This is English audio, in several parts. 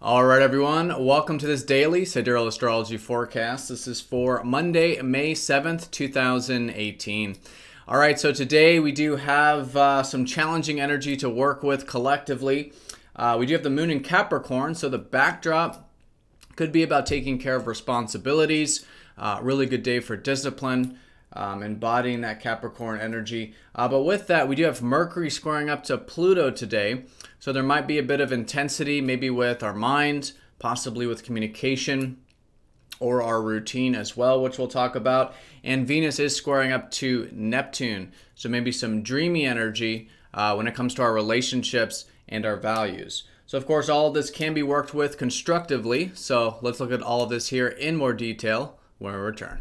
All right, everyone. Welcome to this daily Sidereal Astrology forecast. This is for Monday, May 7th, 2018. All right, so today we do have some challenging energy to work with collectively. We do have the moon in Capricorn, so the backdrop could be about taking care of responsibilities. Really good day for discipline, embodying that Capricorn energy. But with that, we do have Mercury squaring up to Pluto today. So there might be a bit of intensity, maybe with our mind, possibly with communication or our routine as well, which we'll talk about. And Venus is squaring up to Neptune. So maybe some dreamy energy when it comes to our relationships and our values. So of course, all of this can be worked with constructively. So let's look at all of this here in more detail when we return.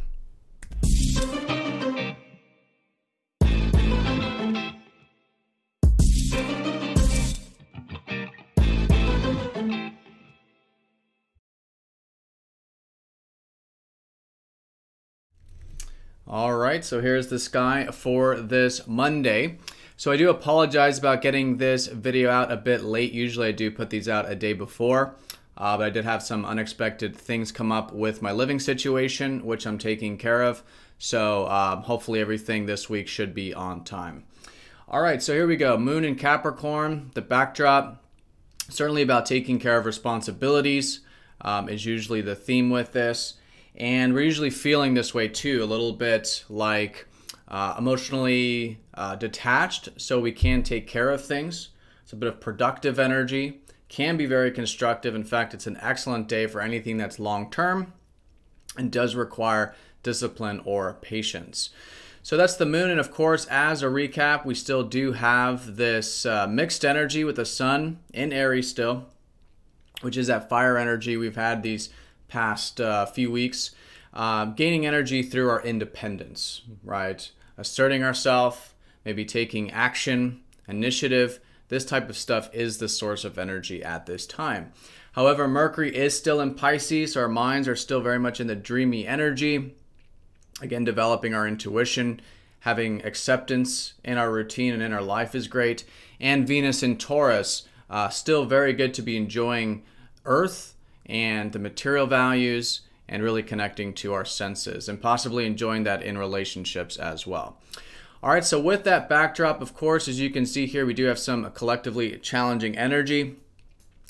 All right, so here's the sky for this Monday. So I do apologize about getting this video out a bit late. Usually I do put these out a day before, but I did have some unexpected things come up with my living situation, which I'm taking care of. So hopefully everything this week should be on time. All right, so here we go. Moon in Capricorn, the backdrop, certainly about taking care of responsibilities is usually the theme with this. And we're usually feeling this way too, a little bit like emotionally detached, so we can take care of things. It's a bit of productive energy, can be very constructive. In fact, it's an excellent day for anything that's long-term and does require discipline or patience. So that's the moon, and of course, as a recap, we still do have this mixed energy with the sun in Aries still, which is that fire energy we've had these past few weeks, gaining energy through our independence, right? Asserting ourselves, maybe taking action, initiative. This type of stuff is the source of energy at this time. However, Mercury is still in Pisces, so our minds are still very much in the dreamy energy. Again, developing our intuition, having acceptance in our routine and in our life is great. And Venus in Taurus, still very good to be enjoying Earth and the material values and really connecting to our senses and possibly enjoying that in relationships as well. All right, so with that backdrop, of course, as you can see here, we do have some collectively challenging energy,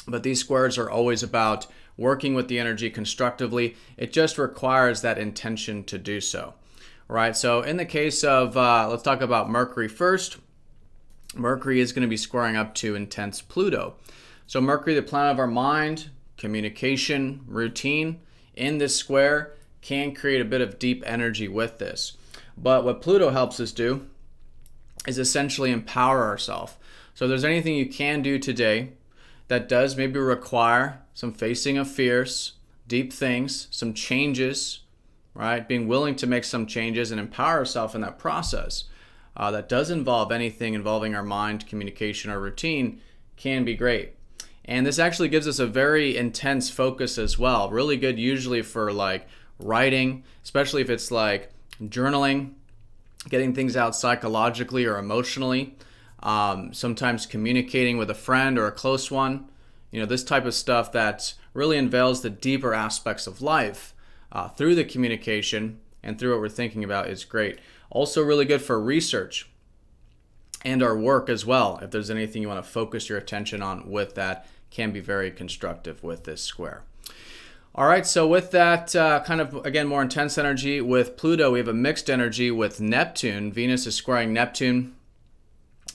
but these squares are always about working with the energy constructively. It just requires that intention to do so. All right, so in the case of, let's talk about Mercury first. Mercury is going to be squaring up to intense Pluto. So Mercury, the planet of our mind, communication, routine, in this square can create a bit of deep energy with this. But what Pluto helps us do is essentially empower ourselves. So if there's anything you can do today that does maybe require some facing of fears, deep things, some changes, right? Being willing to make some changes and empower yourself in that process that does involve anything involving our mind, communication, or routine can be great. And this actually gives us a very intense focus as well. Really good usually for like writing, especially if it's like journaling, getting things out psychologically or emotionally, sometimes communicating with a friend or a close one. You know, this type of stuff that really unveils the deeper aspects of life through the communication and through what we're thinking about is great. Also really good for research and our work as well. If there's anything you want to focus your attention on with that, can be very constructive with this square. All right, so with that kind of, again, more intense energy with Pluto, we have a mixed energy with Neptune. Venus is squaring Neptune,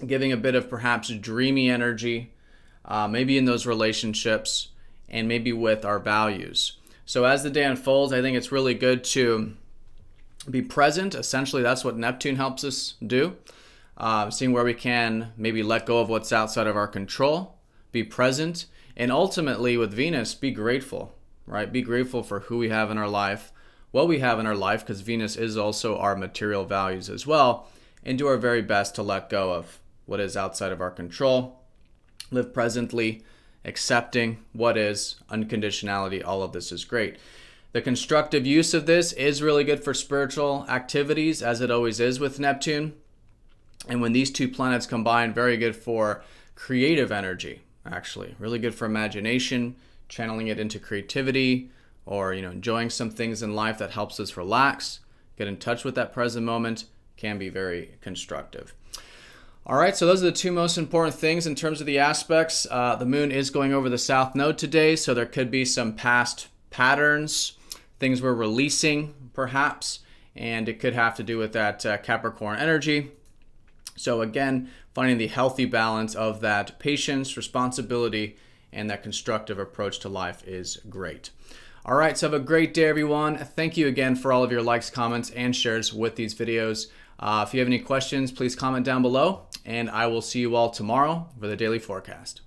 giving a bit of perhaps dreamy energy, maybe in those relationships and maybe with our values. So as the day unfolds, I think it's really good to be present. Essentially, that's what Neptune helps us do. Seeing where we can maybe let go of what's outside of our control, be present, and ultimately with Venus, be grateful, right? Be grateful for who we have in our life, what we have in our life, because Venus is also our material values as well, and do our very best to let go of what is outside of our control, live presently, accepting what is, unconditionality, all of this is great. The constructive use of this is really good for spiritual activities, as it always is with Neptune. And when these two planets combine, very good for creative energy, actually. Really good for imagination, channeling it into creativity, or enjoying some things in life that helps us relax, get in touch with that present moment, can be very constructive. All right, so those are the two most important things in terms of the aspects. The moon is going over the south node today, so there could be some past patterns, things we're releasing perhaps, and it could have to do with that Capricorn energy. So again, finding the healthy balance of that patience, responsibility, and that constructive approach to life is great. All right, so have a great day, everyone. Thank you again for all of your likes, comments, and shares with these videos. If you have any questions, please comment down below, and I will see you all tomorrow for the daily forecast.